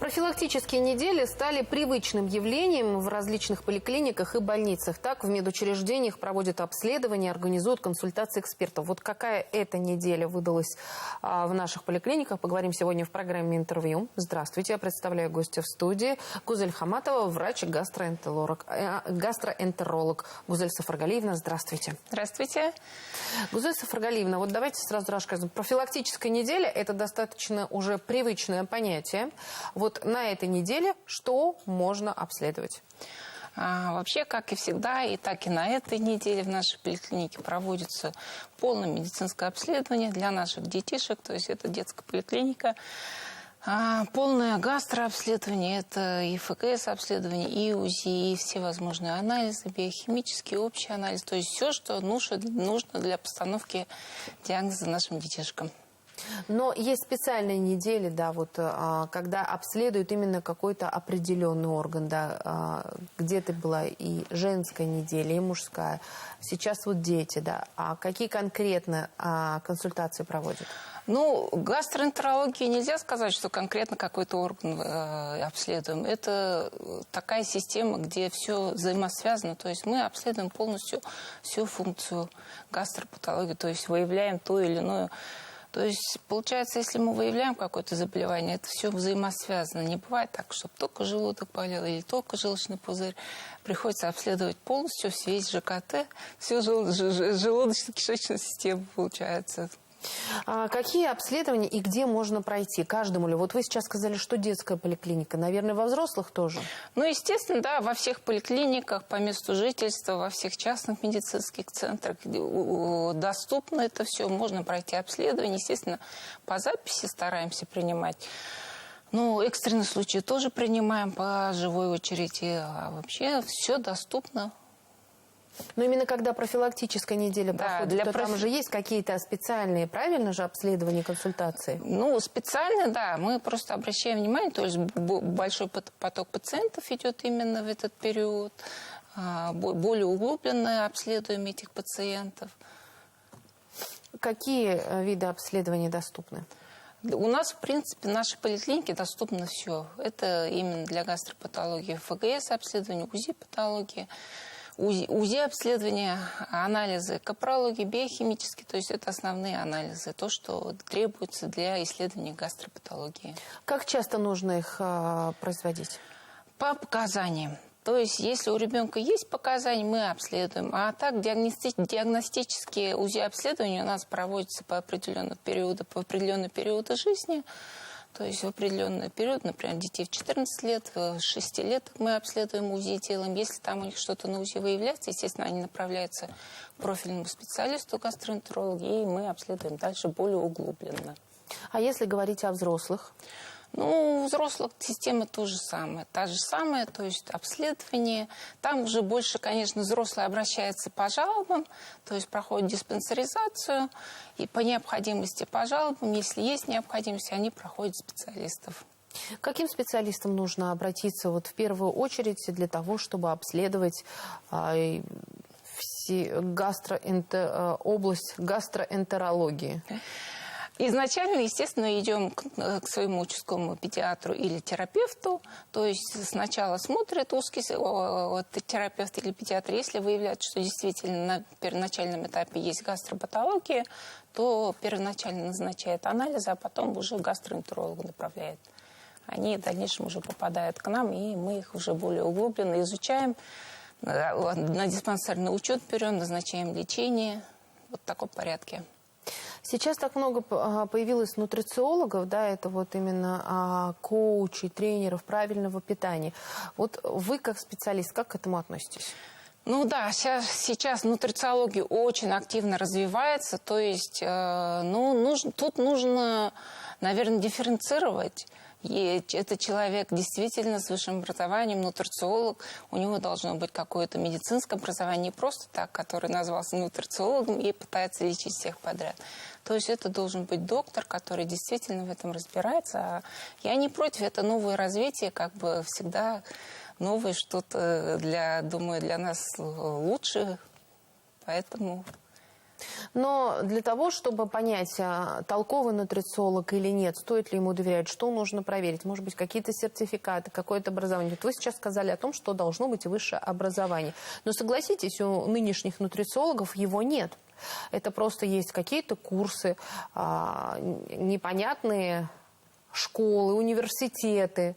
Профилактические недели стали привычным явлением в различных поликлиниках и больницах. Так, в медучреждениях проводят обследования, организуют консультации экспертов. Вот какая эта неделя выдалась в наших поликлиниках, поговорим сегодня в программе «Интервью». Здравствуйте, я представляю гостя в студии. Гузель Хаматова, врач-гастроэнтеролог. Гузель Сафаргалиевна, здравствуйте. Здравствуйте. Гузель Сафаргалиевна, вот давайте сразу расскажем. Профилактическая неделя – это достаточно уже привычное понятие. Вот на этой неделе что можно обследовать? Вообще, как и всегда, и так и на этой неделе в нашей поликлинике проводится полное медицинское обследование для наших детишек, то есть это детская поликлиника. Полное гастрообследование, это и ФКС-обследование, и УЗИ, и все возможные анализы, биохимический, общий анализ, то есть все, что нужно для постановки диагноза нашим детишкам. Но есть специальные недели, да, вот, когда обследуют именно какой-то определенный орган, да, где-то была и женская неделя, и мужская. Сейчас вот дети, да. А какие конкретно консультации проводят? Ну, гастроэнтерологии нельзя сказать, что конкретно какой-то орган обследуем. Это такая система, где все взаимосвязано. То есть мы обследуем полностью всю функцию гастропатологии, то есть выявляем ту или иную. То есть, получается, если мы выявляем какое-то заболевание, это все взаимосвязано. Не бывает так, чтобы только желудок болел или только желчный пузырь. Приходится обследовать полностью весь ЖКТ, всю желудочно-кишечную систему, получается. Какие обследования и где можно пройти? Каждому ли? Вот вы сейчас сказали, что детская поликлиника. Наверное, во взрослых тоже? Ну, естественно, да, во всех поликлиниках, по месту жительства, во всех частных медицинских центрах доступно это все. Можно пройти обследование. Естественно, по записи стараемся принимать. Ну, экстренные случаи тоже принимаем по живой очереди. А вообще все доступно. Но именно когда профилактическая неделя проходит, то там же есть какие-то специальные, правильно же, обследования, консультации? Ну, специально, да. Мы просто обращаем внимание, то есть большой поток пациентов идет именно в этот период. Более углубленно обследуем этих пациентов. Какие виды обследований доступны? У нас, в принципе, в нашей поликлинике доступно все. Это именно для гастропатологии ФГС-обследование, УЗИ-патологии. УЗИ-обследования, анализы капрологии, биохимические, то есть это основные анализы, то, что требуется для исследования гастропатологии. Как часто нужно их производить? По показаниям. То есть, если у ребенка есть показания, мы обследуем. А так, диагностические УЗИ-обследования у нас проводятся по определенному периоду жизни. То есть в определенный период, например, детей в 14 лет, в 6 лет мы обследуем УЗИ, делаем. Если там у них что-то на УЗИ выявляется, естественно, они направляются к профильному специалисту, гастроэнтерологу, и мы обследуем дальше более углубленно. А если говорить о взрослых? Ну, у взрослых система та же самая, то есть обследование. Там уже больше, конечно, взрослые обращаются по жалобам, то есть проходят диспансеризацию, и по необходимости по жалобам, если есть необходимость, они проходят специалистов. Каким специалистам нужно обратиться вот в первую очередь для того, чтобы обследовать область гастроэнтерологии? Изначально, естественно, идем к своему участковому педиатру или терапевту. То есть сначала смотрит узкий терапевт или педиатр. Если выявляют, что действительно на первоначальном этапе есть гастропатология, то первоначально назначает анализы, а потом уже гастроэнтерологу направляет. Они в дальнейшем уже попадают к нам, и мы их уже более углубленно изучаем. На диспансерный учет берем, назначаем лечение. Вот в таком порядке. Сейчас так много появилось нутрициологов, да, это вот именно коучей, тренеров правильного питания. Вот вы как специалист, как к этому относитесь? Ну да, сейчас нутрициология очень активно развивается, то есть тут нужно, наверное, дифференцировать. И это человек действительно с высшим образованием, нутрициолог, у него должно быть какое-то медицинское образование, не просто так, который назвался нутрициологом и пытается лечить всех подряд. То есть это должен быть доктор, который действительно в этом разбирается. А я не против, это новое развитие, как бы всегда новое что-то, думаю, для нас лучше, поэтому... Но для того, чтобы понять, толковый нутрициолог или нет, стоит ли ему доверять, что нужно проверить, может быть, какие-то сертификаты, какое-то образование. Вот вы сейчас сказали о том, что должно быть высшее образование. Но согласитесь, у нынешних нутрициологов его нет. Это просто есть какие-то курсы, непонятные школы, университеты.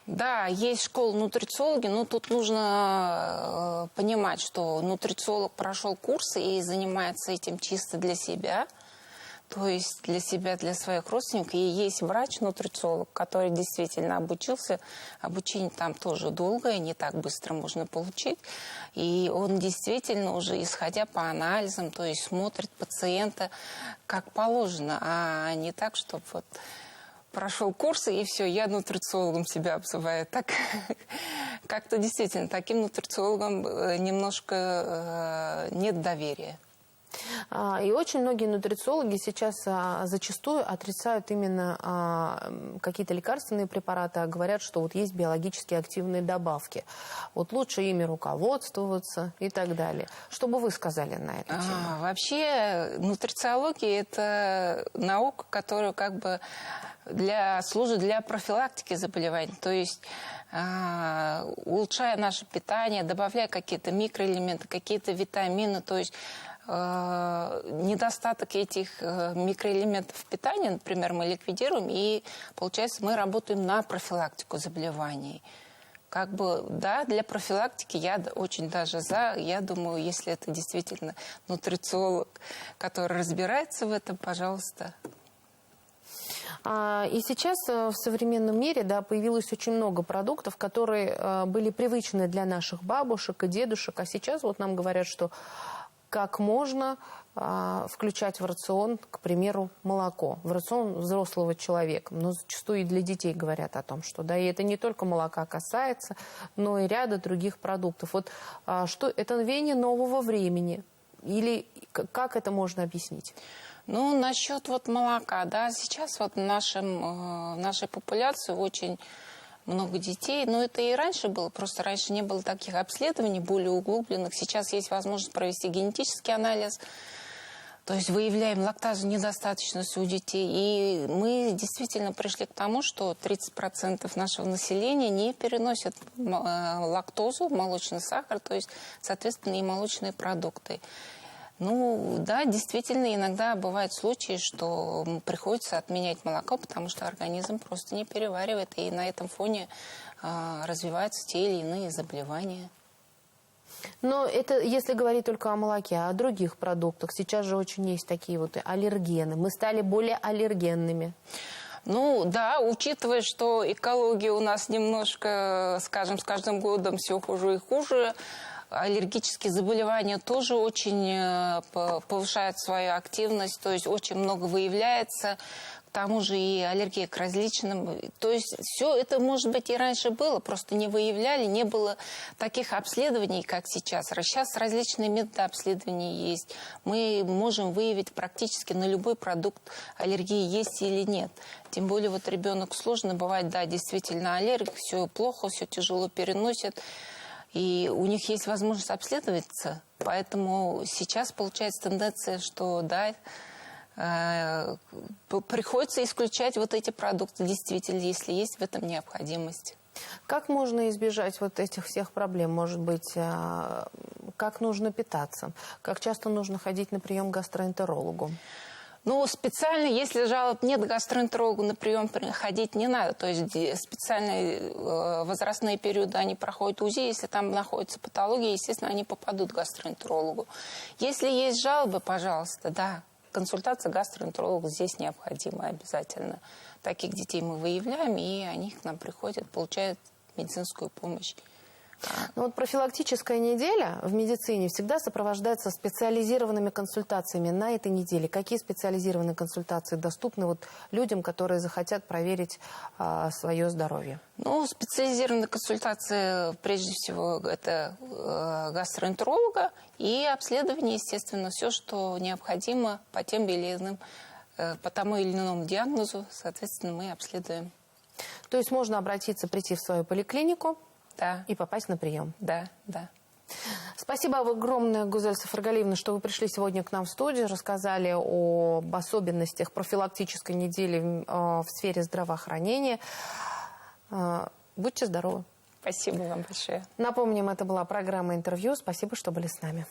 Да, есть школы-нутрициологи, но тут нужно понимать, что нутрициолог прошел курсы и занимается этим чисто для себя, то есть для себя, для своих родственников. И есть врач-нутрициолог, который действительно обучился. Обучение там тоже долгое, не так быстро можно получить. И он действительно уже, исходя по анализам, то есть смотрит пациента как положено, а не так, чтобы вот... Прошел курсы, и все, я нутрициологом себя обзываю. Так, как-то действительно, таким нутрициологам немножко нет доверия. И очень многие нутрициологи сейчас зачастую отрицают именно какие-то лекарственные препараты, а говорят, что вот есть биологически активные добавки. Вот лучше ими руководствоваться и так далее. Что бы вы сказали на эту тему? Вообще, нутрициология – это наука, которая как бы служит для профилактики заболеваний. То есть, улучшая наше питание, добавляя какие-то микроэлементы, какие-то витамины, то есть недостаток этих микроэлементов питания, например, мы ликвидируем, и, получается, мы работаем на профилактику заболеваний. Как бы, да, для профилактики я очень даже за. Я думаю, если это действительно нутрициолог, который разбирается в этом, пожалуйста. И сейчас в современном мире, да, появилось очень много продуктов, которые были привычны для наших бабушек и дедушек, а сейчас вот нам говорят, что как можно включать в рацион, к примеру, молоко, в рацион взрослого человека. Но зачастую и для детей говорят о том, что да, и это не только молока касается, но и ряда других продуктов. Вот что это веяние нового времени? Или как это можно объяснить? Ну, насчет вот молока, да, сейчас вот в нашей популяции очень много детей, но это и раньше было, просто раньше не было таких обследований более углубленных. Сейчас есть возможность провести генетический анализ, то есть выявляем лактазу недостаточность у детей. И мы действительно пришли к тому, что 30% нашего населения не переносят лактозу, молочный сахар, то есть, соответственно, и молочные продукты. Ну, да, действительно, иногда бывают случаи, что приходится отменять молоко, потому что организм просто не переваривает, и на этом фоне развиваются те или иные заболевания. Но это если говорить только о молоке, а о других продуктах. Сейчас же очень есть такие вот аллергены. Мы стали более аллергенными. Ну, да, учитывая, что экология у нас немножко, скажем, с каждым годом все хуже и хуже, аллергические заболевания тоже очень повышают свою активность, то есть очень много выявляется, к тому же и аллергия к различным. То есть все это, может быть, и раньше было, просто не выявляли, не было таких обследований, как сейчас. Сейчас различные методы обследования есть. Мы можем выявить практически на любой продукт, аллергии есть или нет. Тем более вот ребенок сложно бывает, да, действительно аллергик, все плохо, все тяжело переносит. И у них есть возможность обследоваться, поэтому сейчас получается тенденция, что да, приходится исключать вот эти продукты, действительно, если есть в этом необходимость. Как можно избежать вот этих всех проблем? Может быть, как нужно питаться? Как часто нужно ходить на прием к гастроэнтерологу? Ну, специально, если жалоб нет, к гастроэнтерологу на прием ходить не надо. То есть специальные возрастные периоды они проходят УЗИ. Если там находится патология, естественно, они попадут к гастроэнтерологу. Если есть жалобы, пожалуйста, да, консультация гастроэнтеролога здесь необходима обязательно. Таких детей мы выявляем, и они к нам приходят, получают медицинскую помощь. Ну, вот профилактическая неделя в медицине всегда сопровождается специализированными консультациями. На этой неделе какие специализированные консультации доступны вот людям, которые захотят проверить свое здоровье? Ну, специализированные консультации, прежде всего, это гастроэнтеролога и обследование, естественно, все, что необходимо по тем или иным, по тому или иному диагнозу, соответственно, мы обследуем. То есть можно обратиться, прийти в свою поликлинику, да, и попасть на прием? Да, да. Спасибо огромное, Гузель Сафаргалиевна, что вы пришли сегодня к нам в студию, рассказали об особенностях профилактической недели в сфере здравоохранения. Будьте здоровы. Спасибо вам большое. Напомним, это была программа «Интервью». Спасибо, что были с нами.